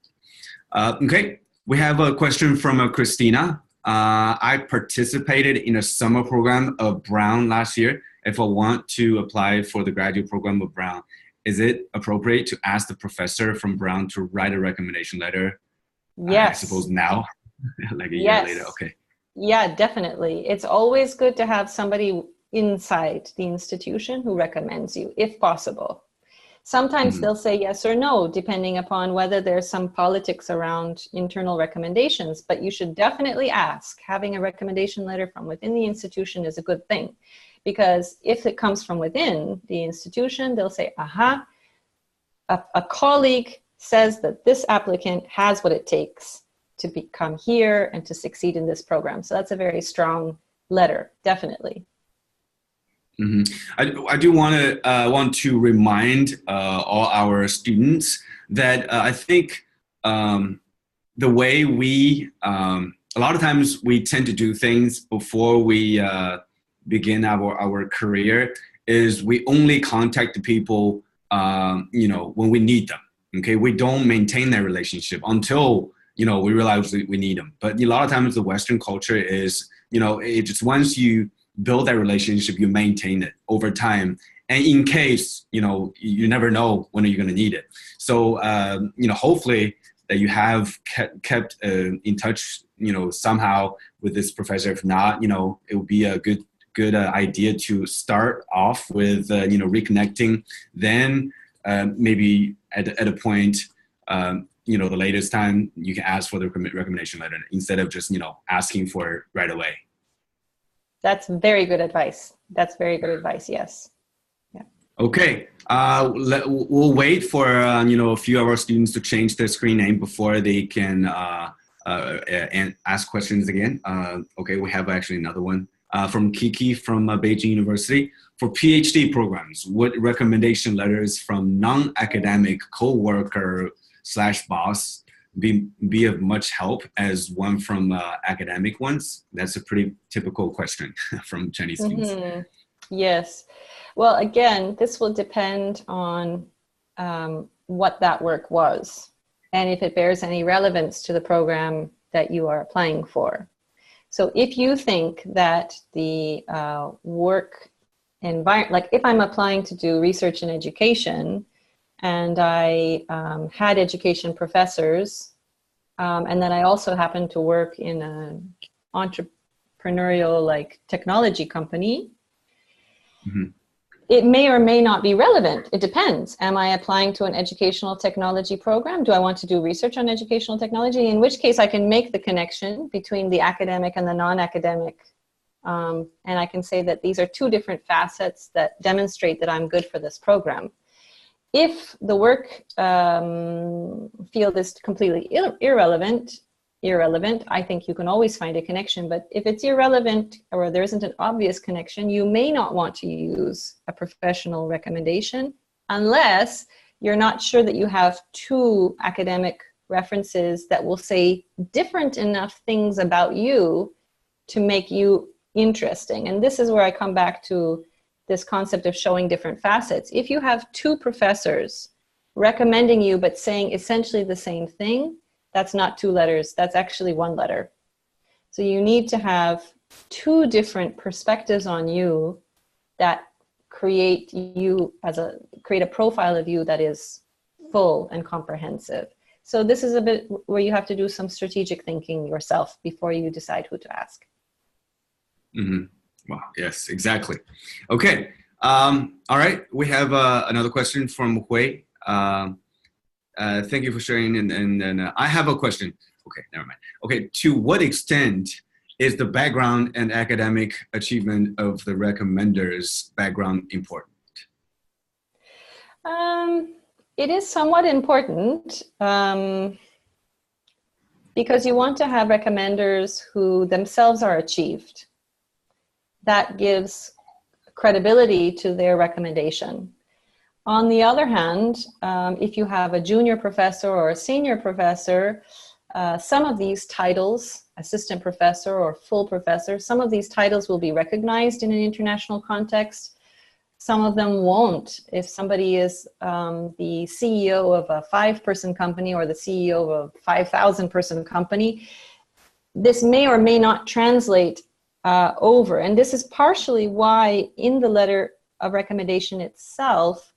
Okay, we have a question from Christina. I participated in a summer program of Brown last year. If I want to apply for the graduate program of Brown, is it appropriate to ask the professor from Brown to write a recommendation letter? Yes. I suppose now, like a year later. Okay. Yeah, definitely. It's always good to have somebody inside the institution who recommends you, if possible. Sometimes they'll say yes or no, depending upon whether there's some politics around internal recommendations, but you should definitely ask. Having a recommendation letter from within the institution is a good thing, because if it comes from within the institution, they'll say, aha, a colleague says that this applicant has what it takes to become here and to succeed in this program. So that's a very strong letter, definitely. I do want to remind all our students that I think the way we a lot of times we tend to do things before we begin our career is we only contact the people when we need them. Okay, we don't maintain that relationship until we realize we need them. But a lot of times the Western culture is it just once you build that relationship, you maintain it over time. And in case, you never know when you're going to need it. So, hopefully that you have kept in touch, somehow with this professor. If not, it would be a good idea to start off with, reconnecting. Then maybe at a point, the latest time you can ask for the recommendation letter instead of just, asking for it right away. That's very good advice. That's very good advice. Yes. Yeah. Okay. We'll wait for a few of our students to change their screen name before they can and ask questions again. Okay, we have actually another one from Kiki from Beijing University. For PhD programs, would recommendation letters from non-academic co-worker / boss be of much help as one from academic ones? That's a pretty typical question from Chinese students. Yes. Well, again, this will depend on what that work was and if it bears any relevance to the program that you are applying for. So if you think that the work environment, like if I'm applying to do research in education, and I had education professors, and then I also happened to work in an entrepreneurial technology company. It may or may not be relevant. It depends. Am I applying to an educational technology program? Do I want to do research on educational technology? In which case I can make the connection between the academic and the non-academic. And I can say that these are two different facets that demonstrate that I'm good for this program. If the work field is completely irrelevant, I think you can always find a connection. But if it's irrelevant or there isn't an obvious connection, you may not want to use a professional recommendation unless you're not sure that you have two academic references that will say different enough things about you to make you interesting. And this is where I come back to this concept of showing different facets. If you have two professors recommending you but saying essentially the same thing, that's not two letters, that's actually one letter. So you need to have two different perspectives on you that create a profile of you that is full and comprehensive. So this is a bit where you have to do some strategic thinking yourself before you decide who to ask. Wow, yes, exactly. Okay, all right, we have another question from Hui. Thank you for sharing, and I have a question. Okay, never mind. Okay, to what extent is the background and academic achievement of the recommender's background important? It is somewhat important because you want to have recommenders who themselves are achieved. That gives credibility to their recommendation. On the other hand, if you have a junior professor or a senior professor, some of these titles, assistant professor or full professor, some of these titles will be recognized in an international context. Some of them won't. If somebody is the CEO of a 5-person company or the CEO of a 5,000-person company, this may or may not translate over. And this is partially why in the letter of recommendation itself,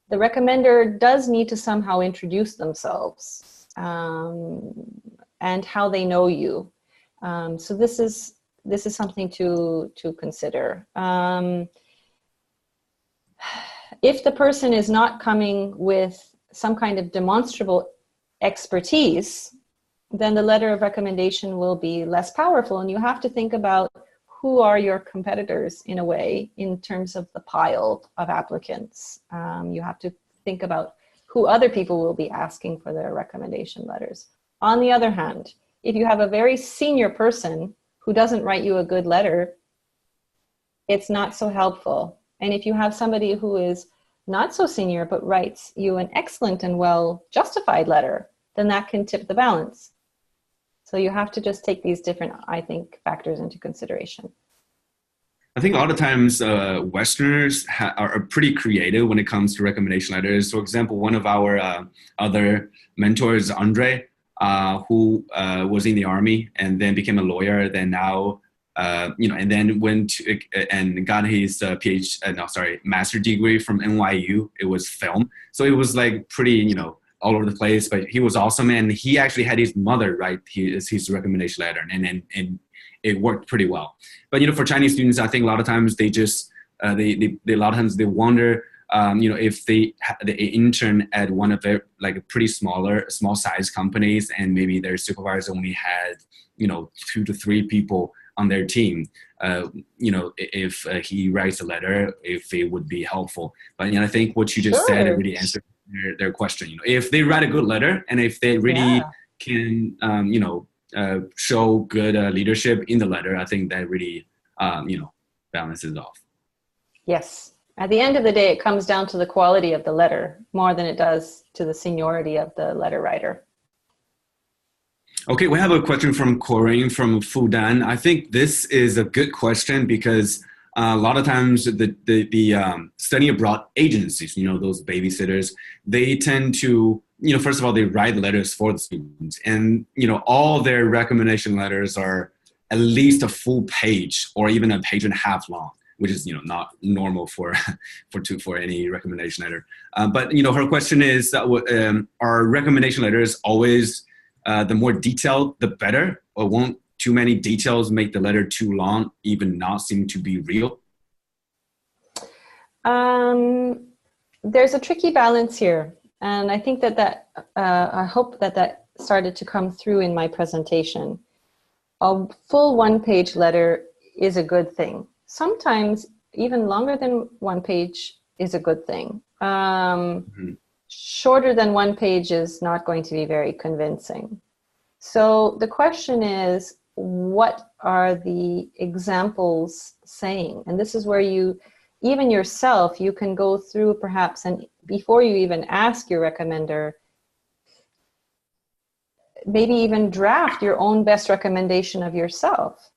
the recommender does need to somehow introduce themselves and how they know you. So this is this is something to consider. If the person is not coming with some kind of demonstrable expertise, then the letter of recommendation will be less powerful. And you have to think about who are your competitors in a way, in terms of the pile of applicants. You have to think about who other people will be asking for their recommendation letters. On the other hand, if you have a very senior person who doesn't write you a good letter, it's not so helpful. And if you have somebody who is not so senior but writes you an excellent and well justified letter, then that can tip the balance. So you have to just take these different, I think, factors into consideration. I think a lot of times Westerners are pretty creative when it comes to recommendation letters. For example, one of our other mentors, Andre, who was in the army and then became a lawyer, then now, and then went to, and got his master degree from NYU. It was film. So it was like pretty, all over the place, but he was awesome. And he actually had his mother write his recommendation letter, and it worked pretty well. But, for Chinese students, I think a lot of times they just, they wonder, if they intern at one of their like a pretty small size companies, and maybe their supervisor only had, 2 to 3 people on their team, if he writes a letter, if it would be helpful. But, I think what you just said, it really answered their question. If they write a good letter, and if they really can, show good leadership in the letter, I think that really, balances off. Yes. At the end of the day, it comes down to the quality of the letter more than it does to the seniority of the letter writer. Okay, we have a question from Corinne from Fudan. I think this is a good question because a lot of times the study abroad agencies, those babysitters, they tend to, first of all, they write letters for the students, and, all their recommendation letters are at least a full page or even a page and a half long, which is, not normal for any recommendation letter. But, her question is, are recommendation letters always the more detailed, the better, or won't too many details make the letter too long, even not seem to be real? There's a tricky balance here. And I think that I hope that started to come through in my presentation. A full one-page letter is a good thing. Sometimes even longer than one page is a good thing. Shorter than one page is not going to be very convincing. So the question is, what are the examples saying? And this is where even yourself, you can go through perhaps, and before you even ask your recommender, maybe even draft your own best recommendation of yourself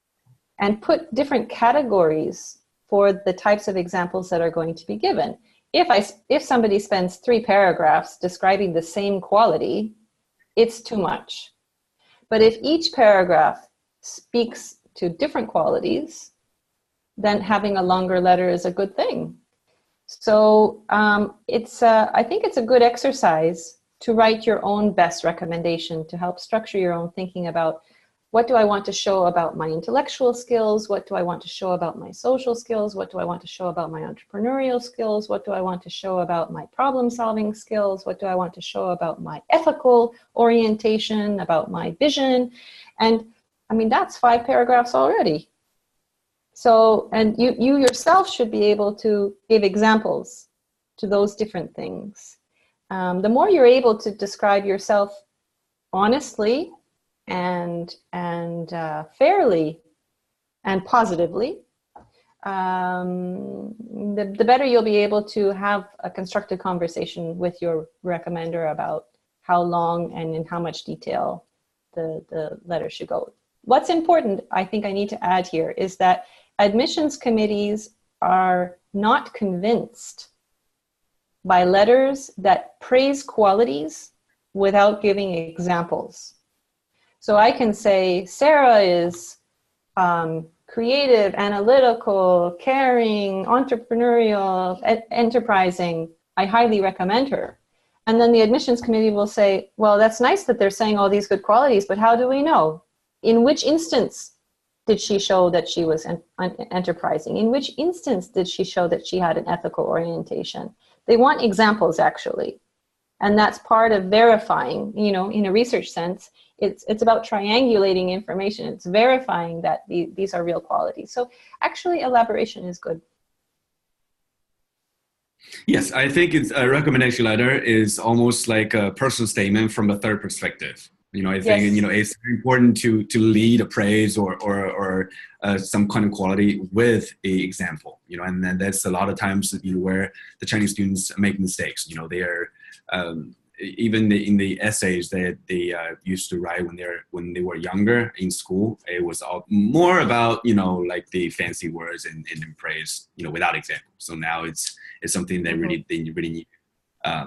and put different categories for the types of examples that are going to be given. If somebody spends 3 paragraphs describing the same quality, it's too much. But if each paragraph speaks to different qualities, then having a longer letter is a good thing. So I think it's a good exercise to write your own best recommendation to help structure your own thinking about, what do I want to show about my intellectual skills? What do I want to show about my social skills? What do I want to show about my entrepreneurial skills? What do I want to show about my problem-solving skills? What do I want to show about my ethical orientation, about my vision? And I mean, that's 5 paragraphs already. So, and you yourself should be able to give examples to those different things. The more you're able to describe yourself honestly and fairly and positively, the better you'll be able to have a constructive conversation with your recommender about how long and in how much detail the letter should go. What's important, I think I need to add here, is that admissions committees are not convinced by letters that praise qualities without giving examples. So I can say, Sarah is creative, analytical, caring, entrepreneurial, enterprising. I highly recommend her. And then the admissions committee will say, well, that's nice that they're saying all these good qualities, but how do we know? In which instance did she show that she was enterprising? In which instance did she show that she had an ethical orientation? They want examples, actually. And that's part of verifying, you know, in a research sense. It's about triangulating information. It's verifying that these are real qualities. So actually, elaboration is good. Yes, I think it's a recommendation letter is almost like a personal statement from a third perspective. You know, I think, Yes. you know, it's important to lead a praise or some kind of quality with a example, you know, and then that's a lot of times, you know, where the Chinese students make mistakes. You know, they are, even in the essays that they used to write when they were younger in school, it was all more about, you know, like the fancy words and praise, you know, without examples. So now it's something that they really need,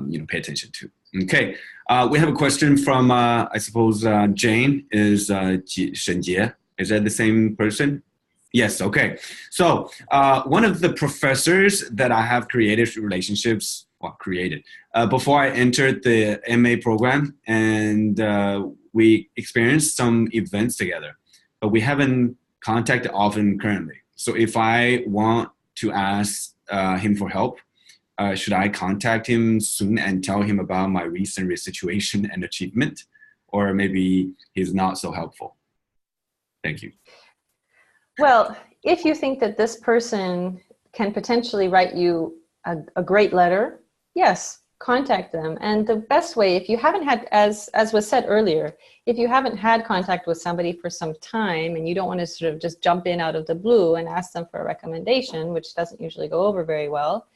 you know, pay attention to. Okay, we have a question from I suppose Jane is Shen Jie. Is that the same person? Yes. Okay. So one of the professors that I have created relationships. Before I entered the MA program, and we experienced some events together, but we haven't contacted often currently. So if I want to ask him for help, should I contact him soon and tell him about my recent situation and achievement, or maybe he's not so helpful? Thank you. Well, if you think that this person can potentially write you a great letter, yes, contact them. And the best way, if you haven't had, as was said earlier, if you haven't had contact with somebody for some time and you don't want to sort of just jump in out of the blue and ask them for a recommendation, which doesn't usually go over very well,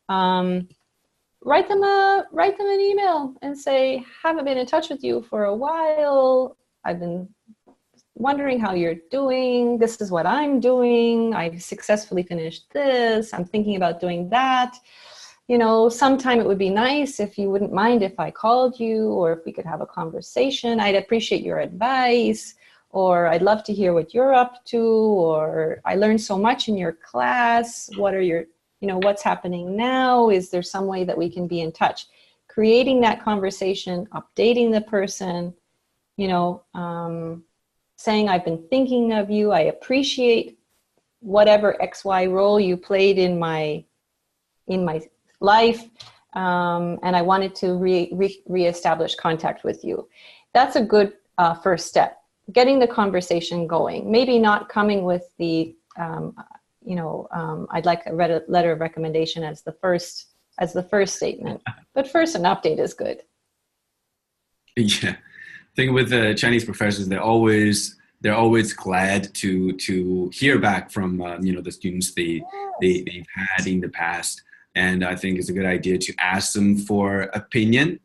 write them an email and say, haven't been in touch with you for a while. I've been wondering how you're doing. This is what I'm doing. I've successfully finished this. I'm thinking about doing that. You know, sometime it would be nice if you wouldn't mind if I called you, or if we could have a conversation. I'd appreciate your advice, or I'd love to hear what you're up to, or I learned so much in your class. What are your, you know, what's happening now? Is there some way that we can be in touch? Creating that conversation, updating the person, you know, saying, I've been thinking of you. I appreciate whatever XY role you played in my life, and I wanted to reestablish contact with you. That's a good first step, getting the conversation going. Maybe not coming with the, I'd like a letter of recommendation as the first statement, but first an update is good. Yeah, I think with the Chinese professors, they're always glad to hear back from the students they've had in the past. And I think it's a good idea to ask them for opinion.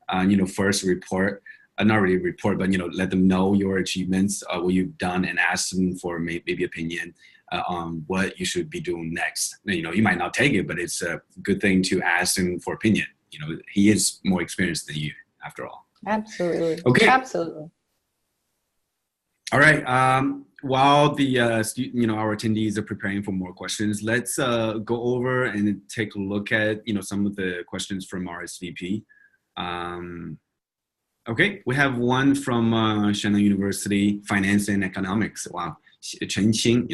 First report, not really report, but let them know your achievements, what you've done, and ask them for maybe opinion on what you should be doing next. You might not take it, but it's a good thing to ask him for opinion. He is more experienced than you, after all. Absolutely. Okay. Absolutely. All right. While the our attendees are preparing for more questions, let's go over and take a look at some of the questions from RSVP. Okay, we have one from Shandong University, Finance and Economics. Wow, Chen Qing.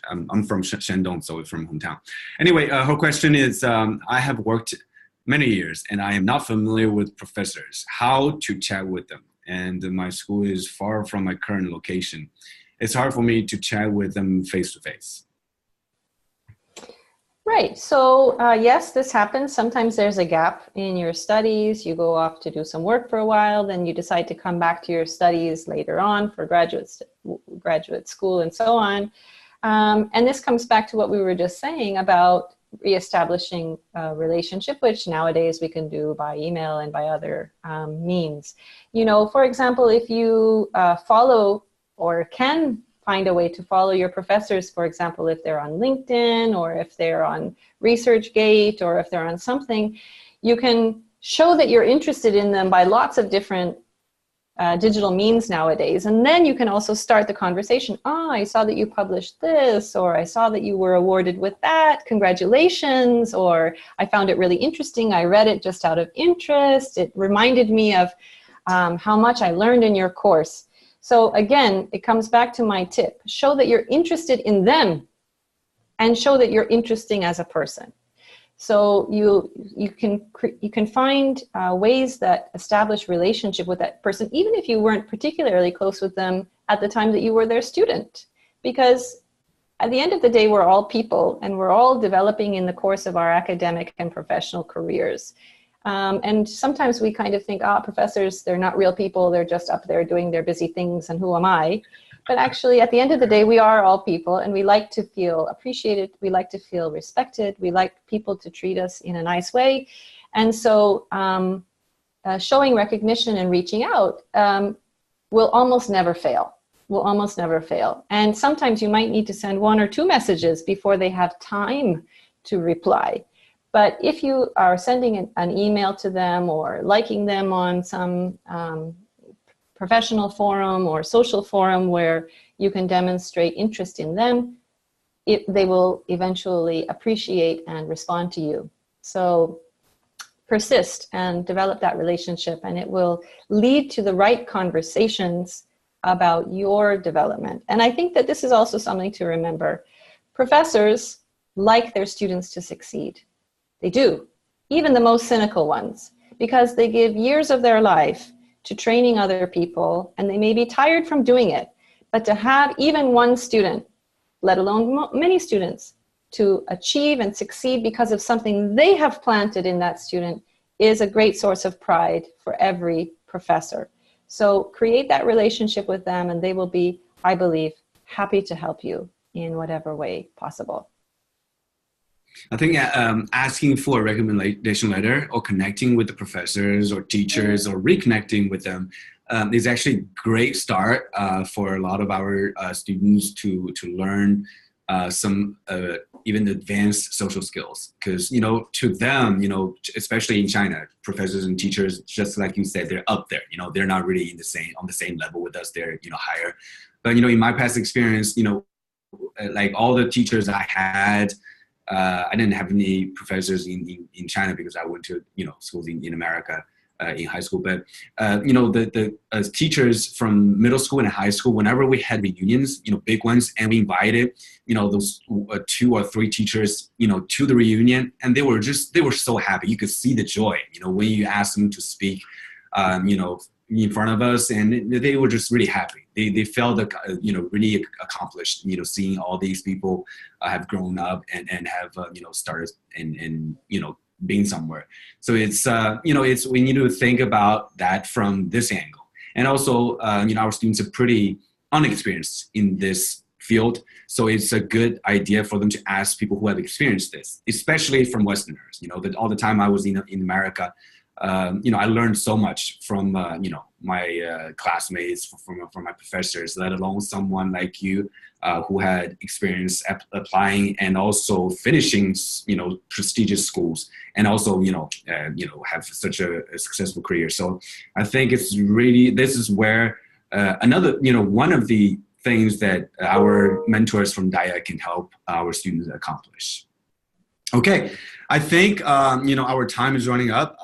I'm from Shandong, so from hometown. Anyway, her question is: I have worked many years, and I am not familiar with professors. How to chat with them? And my school is far from my current location. It's hard for me to chat with them face to face. Right. So yes, this happens. Sometimes there's a gap in your studies. You go off to do some work for a while, then you decide to come back to your studies later on for graduate school and so on. And this comes back to what we were just saying about reestablishing a relationship, which nowadays we can do by email and by other means. For example, if you follow or can find a way to follow your professors, for example, if they're on LinkedIn or if they're on ResearchGate or if they're on something, you can show that you're interested in them by lots of different digital means nowadays. And then you can also start the conversation. I saw that you published this, or I saw that you were awarded with that. Congratulations. Or I found it really interesting. I read it just out of interest. It reminded me of how much I learned in your course. So again, it comes back to my tip. Show that you're interested in them and show that you're interesting as a person. So you can find ways that establish relationship with that person, even if you weren't particularly close with them at the time that you were their student. Because at the end of the day, we're all people, and we're all developing in the course of our academic and professional careers. And sometimes we kind of think, professors, they're not real people. They're just up there doing their busy things, and who am I? But actually, at the end of the day, we are all people, and we like to feel appreciated. We like to feel respected. We like people to treat us in a nice way. And so showing recognition and reaching out will almost never fail. Will almost never fail. And sometimes you might need to send 1 or 2 messages before they have time to reply. But if you are sending an email to them or liking them on some professional forum or social forum where you can demonstrate interest in them, they will eventually appreciate and respond to you. So persist and develop that relationship, and it will lead to the right conversations about your development. And I think that this is also something to remember. Professors like their students to succeed. They do, even the most cynical ones, because they give years of their life to training other people, and they may be tired from doing it. But to have even one student, let alone many students, to achieve and succeed because of something they have planted in that student is a great source of pride for every professor. So create that relationship with them, and they will be, I believe, happy to help you in whatever way possible. I think asking for a recommendation letter or connecting with the professors or teachers or reconnecting with them is actually a great start for a lot of our students to learn some even advanced social skills. Because, to them, especially in China, professors and teachers, just like you said, they're up there. They're not really on the same level with us. They're, higher. But, in my past experience, like all the teachers I had, I didn't have any professors in China because I went to, schools in America in high school. But, the teachers from middle school and high school, whenever we had reunions, big ones, and we invited, those 2 or 3 teachers, to the reunion, and they were so happy. You could see the joy, when you asked them to speak, in front of us, and they were just really happy. They felt, really accomplished, seeing all these people have grown up and have, started and being somewhere. So it's, we need to think about that from this angle. And also, our students are pretty unexperienced in this field. So it's a good idea for them to ask people who have experienced this, especially from Westerners. That all the time I was in America, I learned so much from, my classmates, from my professors, let alone someone like you who had experience applying and also finishing, prestigious schools, and also, have such a successful career. So I think it's really, this is where another, one of the things that our mentors from DIA can help our students accomplish. Okay, I think, our time is running up,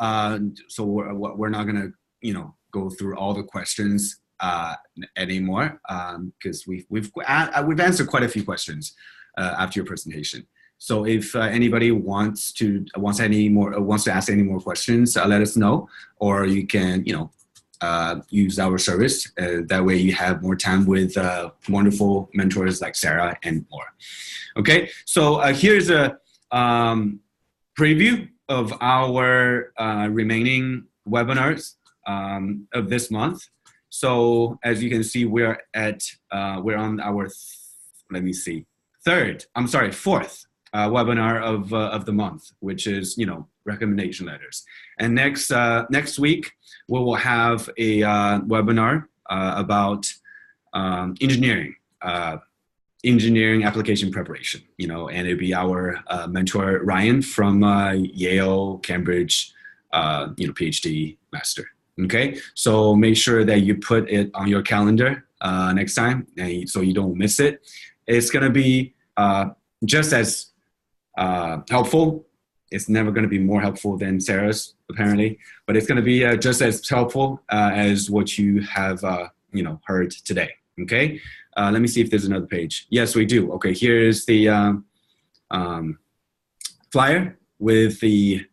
so we're not going to, go through all the questions anymore, because we've answered quite a few questions after your presentation. So if anybody wants to ask any more questions, let us know, or you can, use our service. That way you have more time with wonderful mentors like Sarah and more. Okay, so here's a preview of our remaining webinars of this month. So as you can see, we're on our fourth webinar of the month, which is recommendation letters. And next week we will have a webinar about engineering application preparation, and it'll be our mentor Ryan from Yale, Cambridge, PhD master. Okay, so make sure that you put it on your calendar next time, so you don't miss it. It's gonna be just as helpful. It's never gonna be more helpful than Sarah's, apparently, but it's gonna be just as helpful as what you have heard today. Okay, let me see if there's another page. Yes, we do. Okay, here is the flyer with the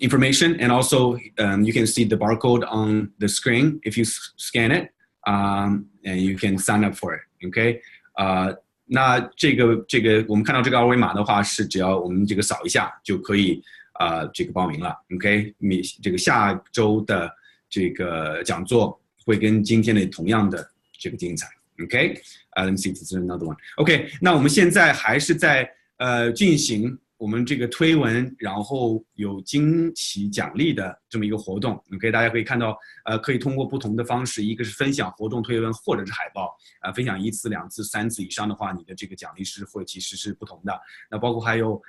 information, and also you can see the barcode on the screen if you scan it, and you can sign up for it. Okay, 那这个我们看到这个二维码的话，是只要我们这个扫一下就可以这个报名了。OK， 这个下周的这个讲座会跟今天的同样的这个精彩。OK，let me see if there's another one. OK， 那我们现在还是在进行我们这个推文，然后有惊喜奖励的这么一个活动。OK， 大家可以看到，可以通过不同的方式，一个是分享活动推文或者是海报，分享1次、2次、3次以上的话，你的这个奖励其实是不同的。那包括还有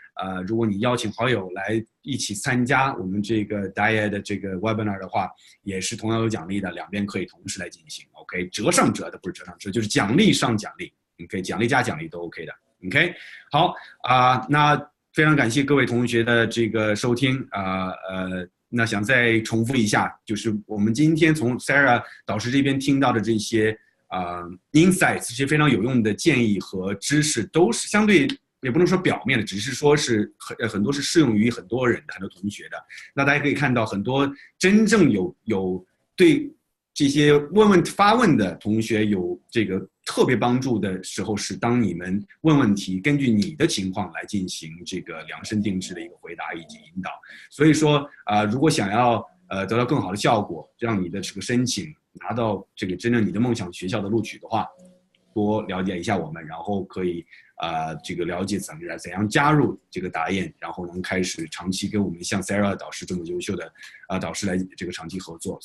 如果你邀请好友来一起参加我们这个 Diet 的这个 webinar 的话，也是同样有奖励的，两边可以同时来进行。OK， 折上折的不是折上折，就是奖励上奖励。OK， 奖励加奖励都 OK 的。OK， 好那非常感谢各位同学的这个收听那想再重复一下，就是我们今天从 Sarah 导师这边听到的这些insights， 这些非常有用的建议和知识，都是相对也不能说表面的，只是说是很多是适用于很多人的、很多同学的。那大家可以看到，很多真正有对这些发问的同学有这个特别帮助的时候，是当你们问问题，根据你的情况来进行这个量身定制的一个回答以及引导。所以说如果想要得到更好的效果，让你的这个申请拿到这个真正你的梦想学校的录取的话，多了解一下我们，然后可以这个了解怎样加入这个答辩，然后能开始长期跟我们像 Sarah 导师这么优秀的导师来这个长期合作。